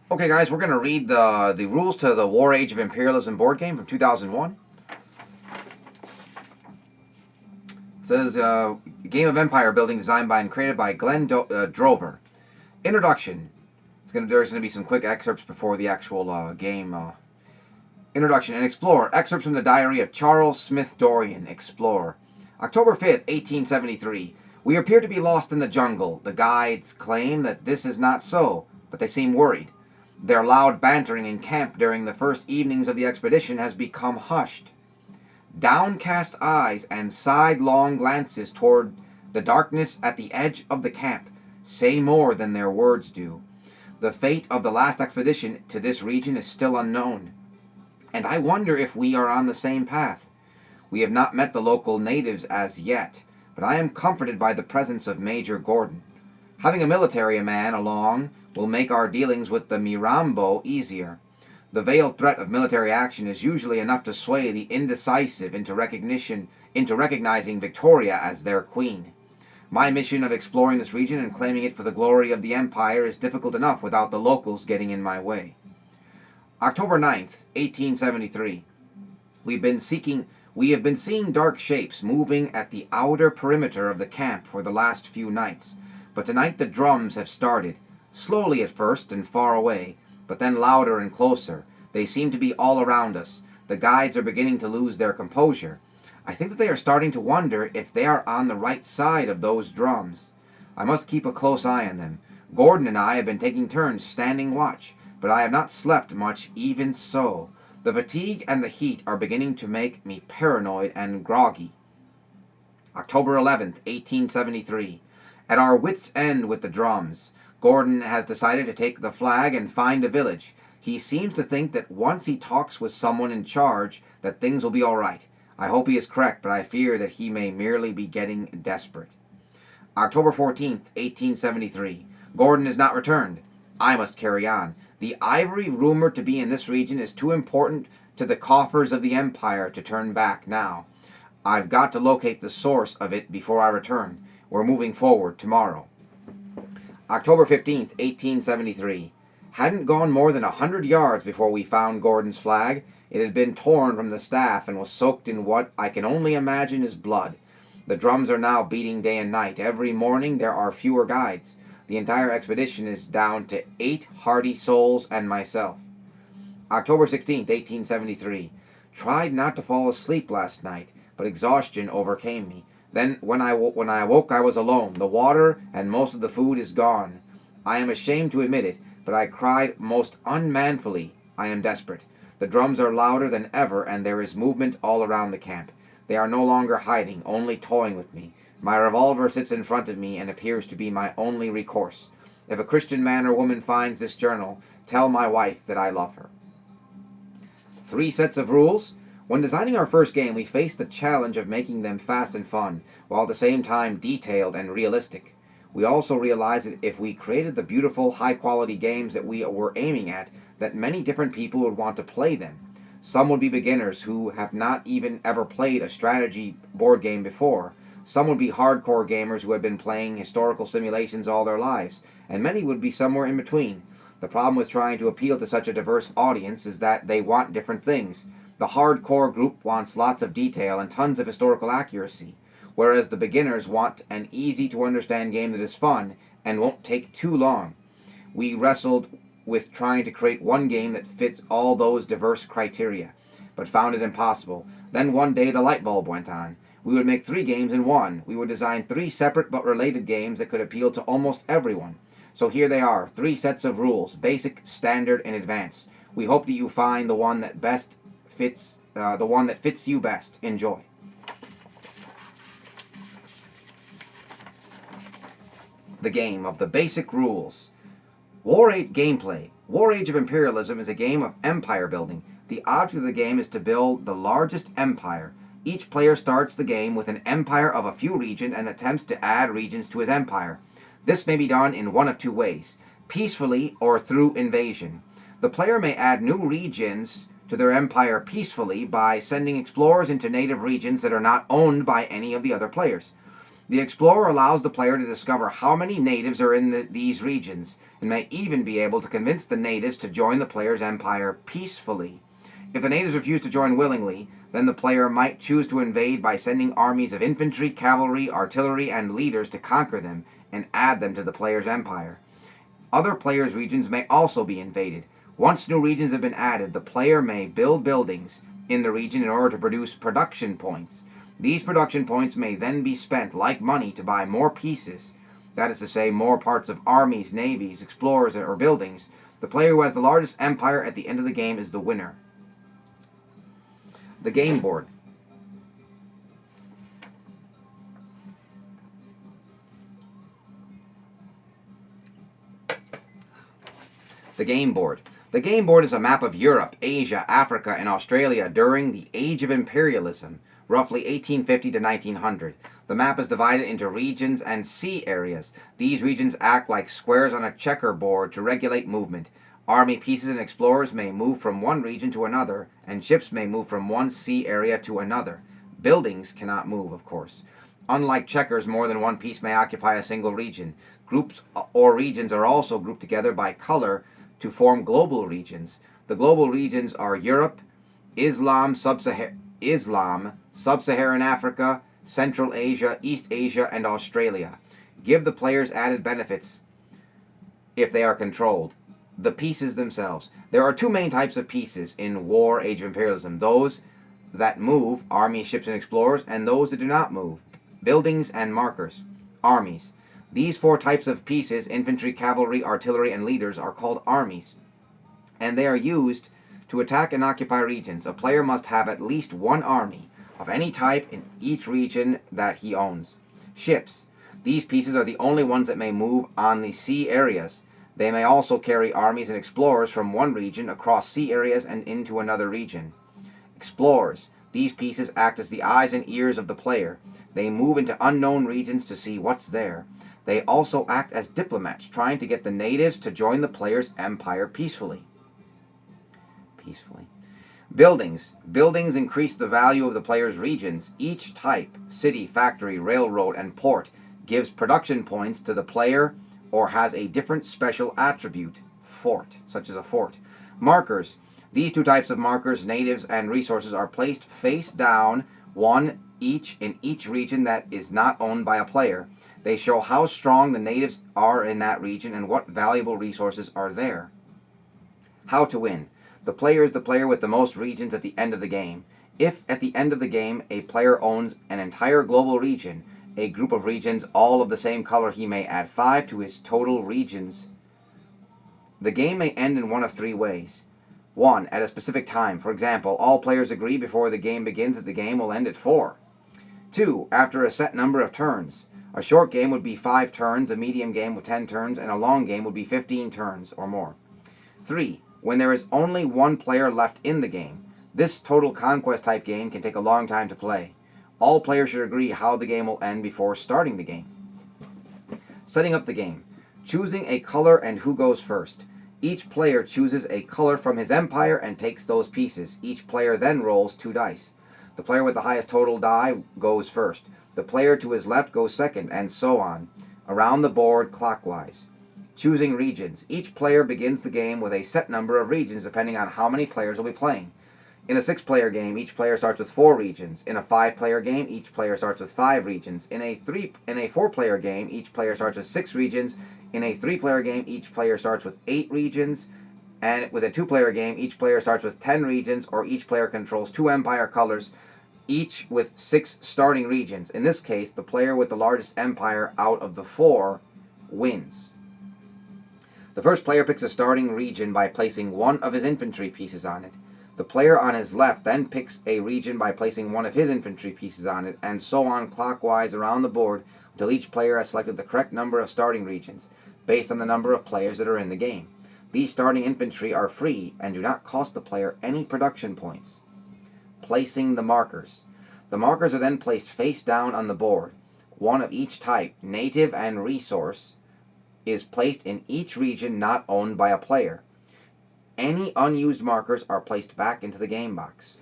Okay, guys, we're going to read the rules to the War Age of Imperialism board game from 2001. It says, game of empire building designed by and created by Glenn Drover. Introduction. There's going to be some quick excerpts before the actual game. Introduction and Explorer. Excerpts from the diary of Charles Smith Dorian, Explorer. October 5th, 1873. We appear to be lost in the jungle. The guides claim that this is not so, but they seem worried. Their loud bantering in camp during the first evenings of the expedition has become hushed. Downcast eyes and sidelong glances toward the darkness at the edge of the camp say more than their words do. The fate of the last expedition to this region is still unknown, and I wonder if we are on the same path. We have not met the local natives as yet, but I am comforted by the presence of Major Gordon. Having a military man along will make our dealings with the Mirambo easier. The veiled threat of military action is usually enough to sway the indecisive into recognizing Victoria as their queen. My mission of exploring this region and claiming it for the glory of the Empire is difficult enough without the locals getting in my way. October 9th, 1873. We have been seeing dark shapes moving at the outer perimeter of the camp for the last few nights, but tonight the drums have started, slowly at first and far away, but then louder and closer. They seem to be all around us. The guides are beginning to lose their composure. I think that they are starting to wonder if they are on the right side of those drums. I must keep a close eye on them. Gordon and I have been taking turns standing watch, but I have not slept much even so. The fatigue and the heat are beginning to make me paranoid and groggy. October 11th, 1873. At our wits' end with the drums. Gordon has decided to take the flag and find a village. He seems to think that once he talks with someone in charge that things will be all right. I hope he is correct, but I fear that he may merely be getting desperate. October 14th, 1873. Gordon has not returned. I must carry on. The ivory rumored to be in this region is too important to the coffers of the Empire to turn back now. I've got to locate the source of it before I return. We're moving forward tomorrow. October 15th, 1873. Hadn't gone more than 100 yards before we found Gordon's flag. It had been torn from the staff and was soaked in what I can only imagine is blood. The drums are now beating day and night. Every morning there are fewer guides. The entire expedition is down to 8 hardy souls and myself. October 16th, 1873. Tried not to fall asleep last night, but exhaustion overcame me. Then when I awoke I was alone. The water and most of the food is gone. I am ashamed to admit it, but I cried most unmanfully. I am desperate. The drums are louder than ever, and there is movement all around the camp. They are no longer hiding, only toying with me. My revolver sits in front of me and appears to be my only recourse. If a Christian man or woman finds this journal, tell my wife that I love her. 3 sets of rules. When designing our first game, we faced the challenge of making them fast and fun, while at the same time detailed and realistic. We also realized that if we created the beautiful, high-quality games that we were aiming at, that many different people would want to play them. Some would be beginners who have not even ever played a strategy board game before. Some would be hardcore gamers who had been playing historical simulations all their lives, and many would be somewhere in between. The problem with trying to appeal to such a diverse audience is that they want different things. The hardcore group wants lots of detail and tons of historical accuracy, whereas the beginners want an easy-to-understand game that is fun and won't take too long. We wrestled with trying to create one game that fits all those diverse criteria, but found it impossible. Then one day the light bulb went on. We would make 3 games in one. We would design 3 separate but related games that could appeal to almost everyone. So here they are, 3 sets of rules, basic, standard, and advanced. We hope that you find the one that fits you best. Enjoy. The game of the basic rules. War Age gameplay. War Age of Imperialism is a game of empire building. The object of the game is to build the largest empire. Each player starts the game with an empire of a few regions and attempts to add regions to his empire. This may be done in one of 2 ways, peacefully or through invasion. The player may add new regions to their empire peacefully by sending explorers into native regions that are not owned by any of the other players. The explorer allows the player to discover how many natives are in these regions, and may even be able to convince the natives to join the player's empire peacefully. If the natives refuse to join willingly, then the player might choose to invade by sending armies of infantry, cavalry, artillery, and leaders to conquer them and add them to the player's empire. Other players' regions may also be invaded. Once new regions have been added, the player may build buildings in the region in order to produce production points. These production points may then be spent, like money, to buy more pieces, that is to say, more parts of armies, navies, explorers, or buildings. The player who has the largest empire at the end of the game is the winner. The game board. The game board. The game board is a map of Europe, Asia, Africa, and Australia during the Age of Imperialism, roughly 1850 to 1900. The map is divided into regions and sea areas. These regions act like squares on a checkerboard to regulate movement. Army pieces and explorers may move from one region to another, and ships may move from one sea area to another. Buildings cannot move, of course. Unlike checkers, more than one piece may occupy a single region. Groups or regions are also grouped together by color to form global regions. The global regions are Europe, Islam, Sub-Saharan Africa, Central Asia, East Asia, and Australia. Give the players added benefits if they are controlled. The pieces themselves. There are two main types of pieces in War, Age of Imperialism. Those that move, armies, ships, and explorers, and those that do not move, buildings and markers, armies. These four types of pieces, infantry, cavalry, artillery, and leaders, are called armies, and they are used to attack and occupy regions. A player must have at least one army of any type in each region that he owns. Ships. These pieces are the only ones that may move on the sea areas. They may also carry armies and explorers from one region across sea areas and into another region. Explorers. These pieces act as the eyes and ears of the player. They move into unknown regions to see what's there. They also act as diplomats, trying to get the natives to join the player's empire peacefully. Buildings. Buildings increase the value of the player's regions. Each type, city, factory, railroad, and port, gives production points to the player or has a different special attribute, fort, such as a fort. Markers. These two types of markers, natives and resources, are placed face down, one each in each region that is not owned by a player. They show how strong the natives are in that region and what valuable resources are there. How to win. The player is the player with the most regions at the end of the game. If at the end of the game a player owns an entire global region, a group of regions all of the same color, he may add 5 to his total regions. The game may end in one of three ways. 1. At a specific time. For example, all players agree before the game begins that the game will end at 4. 2. After a set number of turns. A short game would be 5 turns, a medium game with 10 turns, and a long game would be 15 turns or more. 3. When there is only one player left in the game. This total conquest type game can take a long time to play. All players should agree how the game will end before starting the game. Setting up the game. Choosing a color and who goes first. Each player chooses a color from his empire and takes those pieces. Each player then rolls 2 dice. The player with the highest total die goes first. The player to his left goes second, and so on, around the board clockwise. Choosing regions. Each player begins the game with a set number of regions depending on how many players will be playing. In a 6-player game, each player starts with 4 regions. In a 5-player game, each player starts with 5 regions. In a 4-player game, each player starts with 6 regions. In a 3-player game, each player starts with 8 regions. And with a 2-player game, each player starts with 10 regions, or each player controls 2 empire colors, each with 6 starting regions. In this case, the player with the largest empire out of the 4 wins. The first player picks a starting region by placing one of his infantry pieces on it. The player on his left then picks a region by placing one of his infantry pieces on it, and so on clockwise around the board until each player has selected the correct number of starting regions, based on the number of players that are in the game. These starting infantry are free and do not cost the player any production points. Placing the markers. The markers are then placed face down on the board. One of each type, native and resource, is placed in each region not owned by a player. Any unused markers are placed back into the game box.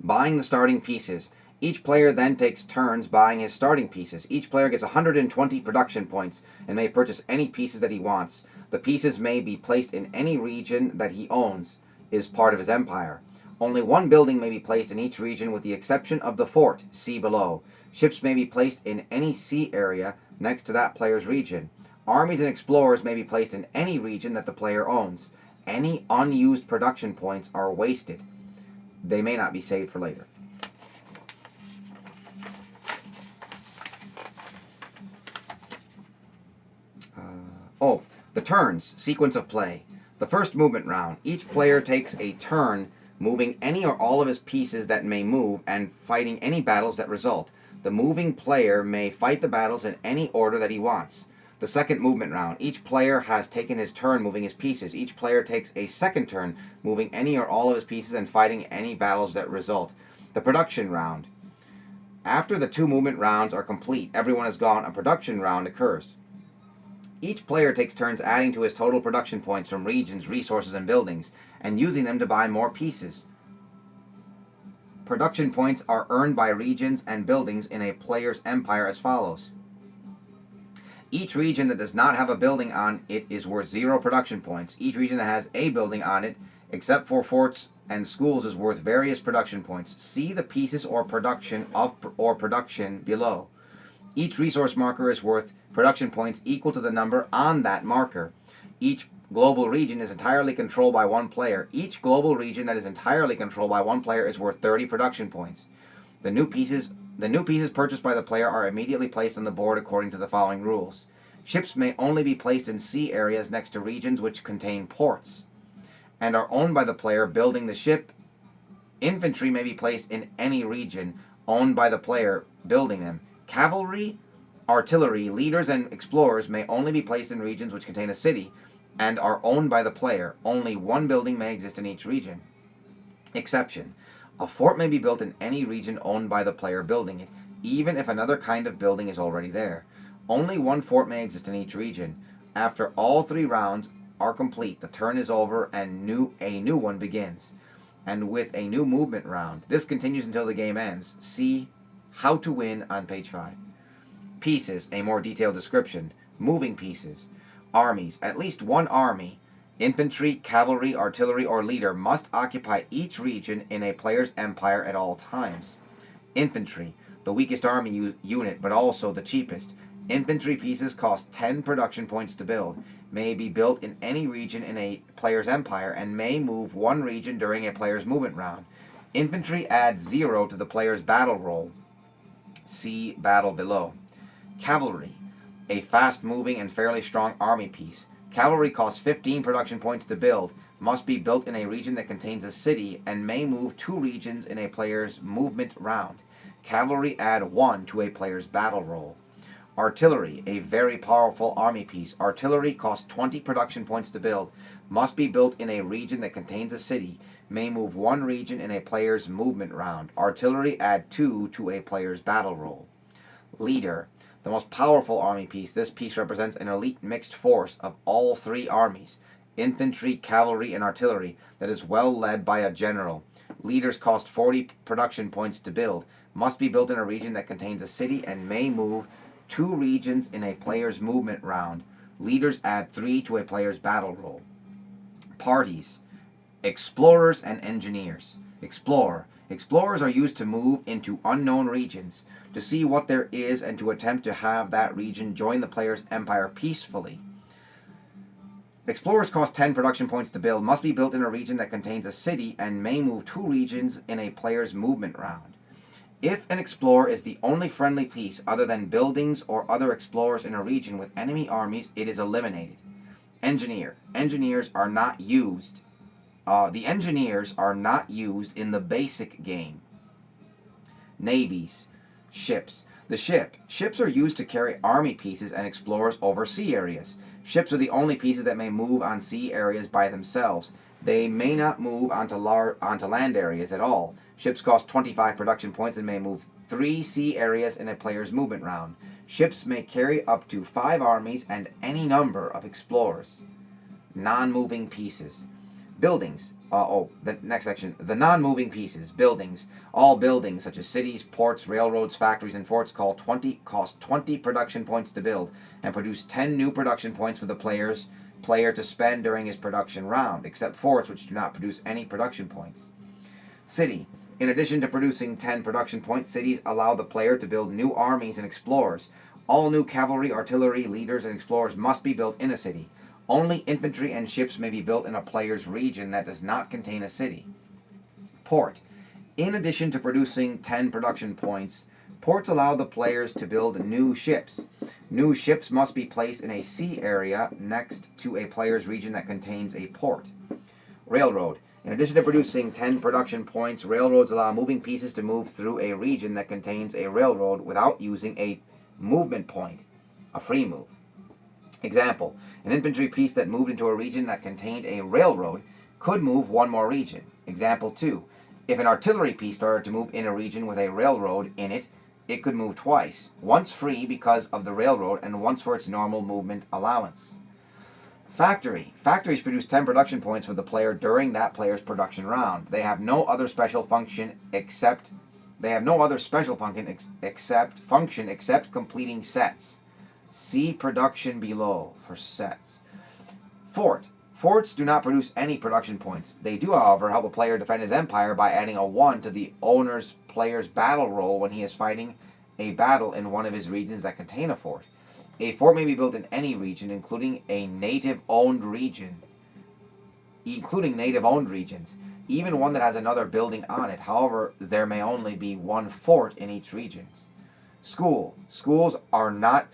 Buying the starting pieces. Each player then takes turns buying his starting pieces. Each player gets 120 production points and may purchase any pieces that he wants. The pieces may be placed in any region that he owns, is part of his empire. Only one building may be placed in each region with the exception of the fort, see below. Ships may be placed in any sea area next to that player's region. Armies and explorers may be placed in any region that the player owns. Any unused production points are wasted. They may not be saved for later. The turns, sequence of play. The first movement round. Each player takes a turn moving any or all of his pieces that may move and fighting any battles that result. The moving player may fight the battles in any order that he wants. The second movement round. Each player has taken his turn moving his pieces. Each player takes a second turn moving any or all of his pieces and fighting any battles that result. The production round. After the two movement rounds are complete, everyone is gone, a production round occurs. Each player takes turns adding to his total production points from regions, resources, and buildings, and using them to buy more pieces. Production points are earned by regions and buildings in a player's empire as follows. Each region that does not have a building on it is worth 0 production points. Each region that has a building on it, except for forts and schools, is worth various production points. See the pieces or production below. Each resource marker is worth production points equal to the number on that marker. Each global region is entirely controlled by one player. Each global region that is entirely controlled by one player is worth 30 production points. The new pieces purchased by the player are immediately placed on the board according to the following rules. Ships may only be placed in sea areas next to regions which contain ports and are owned by the player building the ship. Infantry may be placed in any region owned by the player building them. Cavalry, artillery, leaders, and explorers may only be placed in regions which contain a city and are owned by the player. Only one building may exist in each region. Exception. A fort may be built in any region owned by the player building it, even if another kind of building is already there. Only one fort may exist in each region. After all 3 rounds are complete, the turn is over and a new one begins. And with a new movement round. This continues until the game ends. See How to Win on page 5. Pieces, a more detailed description. Moving pieces. Armies. At least one army, infantry, cavalry, artillery, or leader must occupy each region in a player's empire at all times. Infantry, the weakest army unit, but also the cheapest. Infantry pieces cost 10 production points to build, may be built in any region in a player's empire, and may move one region during a player's movement round. Infantry adds 0 to the player's battle roll. See battle below. Cavalry, a fast-moving and fairly strong army piece. Cavalry costs 15 production points to build, must be built in a region that contains a city, and may move 2 regions in a player's movement round. Cavalry add 1 to a player's battle roll. Artillery, a very powerful army piece. Artillery costs 20 production points to build, must be built in a region that contains a city, may move 1 region in a player's movement round. Artillery add 2 to a player's battle roll. Leader, the most powerful army piece. This piece represents an elite mixed force of all 3 armies, infantry, cavalry, and artillery, that is well led by a general. Leaders cost 40 production points to build, must be built in a region that contains a city, and may move 2 regions in a player's movement round. Leaders add 3 to a player's battle roll. Parties. Explorers and engineers. Explorer. Explorers are used to move into unknown regions, to see what there is and to attempt to have that region join the player's empire peacefully. Explorers cost 10 production points to build, must be built in a region that contains a city, and may move 2 regions in a player's movement round. If an explorer is the only friendly piece other than buildings or other explorers in a region with enemy armies, it is eliminated. Engineer. Engineers are not used. The engineers are not used in the basic game. Navies. Ships. Ships are used to carry army pieces and explorers over sea areas. Ships are the only pieces that may move on sea areas by themselves. They may not move onto land areas at all. Ships cost 25 production points and may move 3 sea areas in a player's movement round. Ships may carry up to 5 armies and any number of explorers. Non-moving pieces. Buildings The next section. The non-moving pieces, buildings. All buildings, such as cities, ports, railroads, factories, and forts, cost 20 production points to build, and produce 10 new production points for the player to spend during his production round, except forts, which do not produce any production points. City. In addition to producing 10 production points, cities allow the player to build new armies and explorers. All new cavalry, artillery, leaders, and explorers must be built in a city. Only infantry and ships may be built in a player's region that does not contain a city. Port. In addition to producing 10 production points, ports allow the players to build new ships. New ships must be placed in a sea area next to a player's region that contains a port. Railroad. In addition to producing 10 production points, railroads allow moving pieces to move through a region that contains a railroad without using a movement point, a free move. Example, an infantry piece that moved into a region that contained a railroad could move one more region. Example 2, if an artillery piece started to move in a region with a railroad in it, it could move twice, once free because of the railroad and once for its normal movement allowance. Factory. Factories produce 10 production points for the player during that player's production round. They have no other special function except completing sets. See production below for sets. Fort. Forts do not produce any production points. They do, however, help a player defend his empire by adding a 1 to the owner's player's battle roll when he is fighting a battle in one of his regions that contain a fort. A fort may be built in any region, including native-owned regions, even one that has another building on it. However, there may only be one fort in each region. School. Schools are not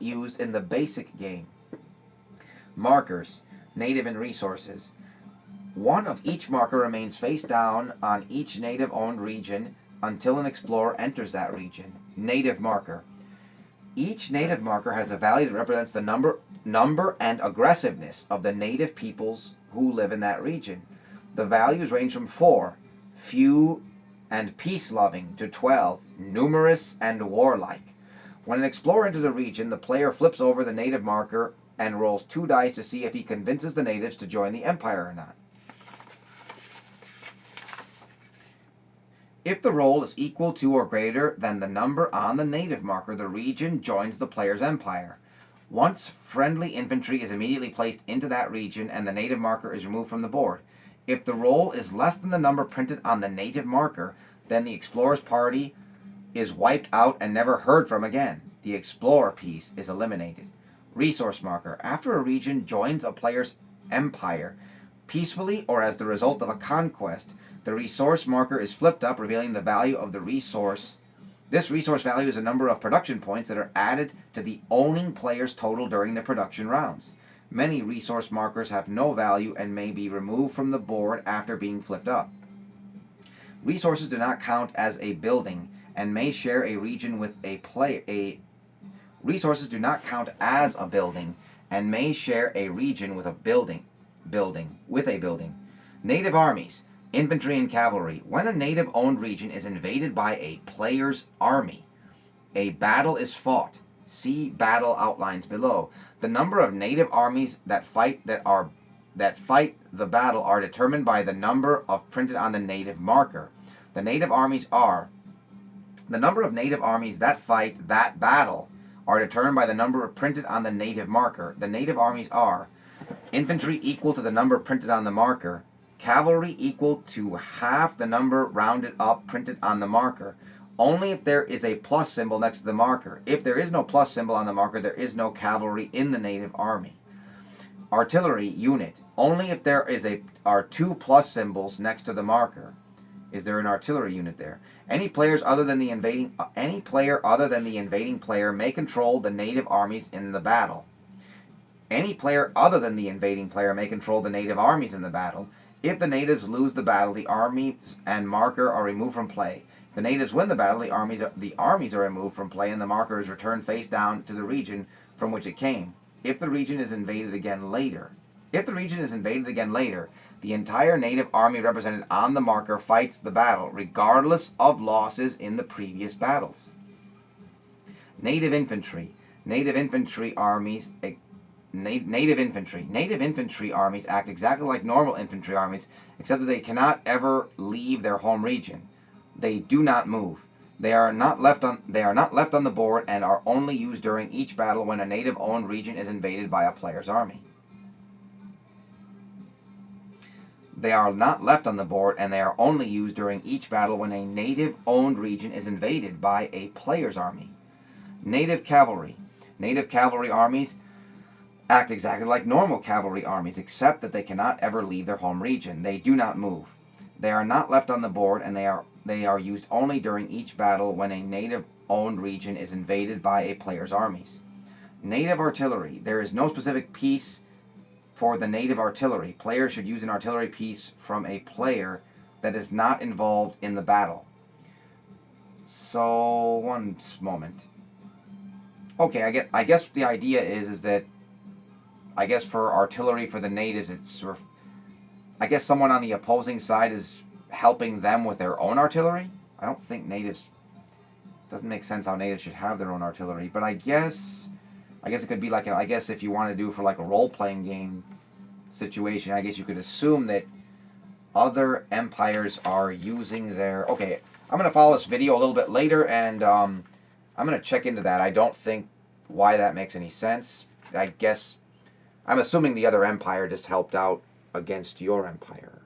used in the basic game. Markers, native and resources. One of each marker remains face down on each native-owned region until an explorer enters that region. Native marker. Each native marker has a value that represents the number and aggressiveness of the native peoples who live in that region. The values range from 4, few and peace-loving, to 12, numerous and warlike. When an explorer enters a region, the player flips over the native marker and rolls 2 dice to see if he convinces the natives to join the empire or not. If the roll is equal to or greater than the number on the native marker, the region joins the player's empire. Once friendly infantry is immediately placed into that region and the native marker is removed from the board. If the roll is less than the number printed on the native marker, then the explorer's party is wiped out and never heard from again. The explorer piece is eliminated. Resource marker. After a region joins a player's empire, peacefully or as the result of a conquest, the resource marker is flipped up, revealing the value of the resource. This resource value is a number of production points that are added to the owning player's total during the production rounds. Many resource markers have no value and may be removed from the board after being flipped up. Resources do not count as a building and may share a region with a player. Resources do not count as a building and may share a region with a building. Native armies, infantry and cavalry. When a native-owned region is invaded by a player's army, a battle is fought. See battle outlines below. The number of native armies that fight the battle are determined by the number of printed on the native marker. The number of native armies that fight that battle are determined by the number printed on the native marker. The native armies are infantry equal to the number printed on the marker, cavalry equal to half the number rounded up printed on the marker, only if there is a plus symbol next to the marker. If there is no plus symbol on the marker, there is no cavalry in the native army. Artillery unit, only if there are 2 plus symbols next to the marker. Is there an artillery unit there? Any player other than the invading player may control the native armies in the battle. Any player other than the invading player may control the native armies in the battle. If the natives lose the battle, the armies and marker are removed from play. If the natives win the battle, the armies are removed from play and the marker is returned face down to the region from which it came. If the region is invaded again later, the entire native army represented on the marker fights the battle, regardless of losses in the previous battles. Native infantry. Native infantry armies native infantry. Native infantry armies act exactly like normal infantry armies, except that they cannot ever leave their home region. They do not move. They are not left on the board and are only used during each battle when a native-owned region is invaded by a player's army. They are not left on the board and they are only used during each battle when a native-owned region is invaded by a player's army. Native cavalry. Native cavalry armies act exactly like normal cavalry armies, except that they cannot ever leave their home region. They do not move. They are not left on the board, and they are used only during each battle when a native-owned region is invaded by a player's armies. Native artillery. There is no specific piece for the native artillery. Players should use an artillery piece from a player that is not involved in the battle. So, one moment. Okay, I guess the idea is that I guess for artillery for the natives, it's sort of, I guess someone on the opposing side is helping them with their own artillery. I don't think natives, doesn't make sense how natives should have their own artillery, but I guess it could be like, I guess if you want to do for like a role-playing game situation, I guess you could assume that other empires are using their, okay, I'm going to follow this video a little bit later, and I'm going to check into that. I don't think why that makes any sense. I guess I'm assuming the other empire just helped out against your empire.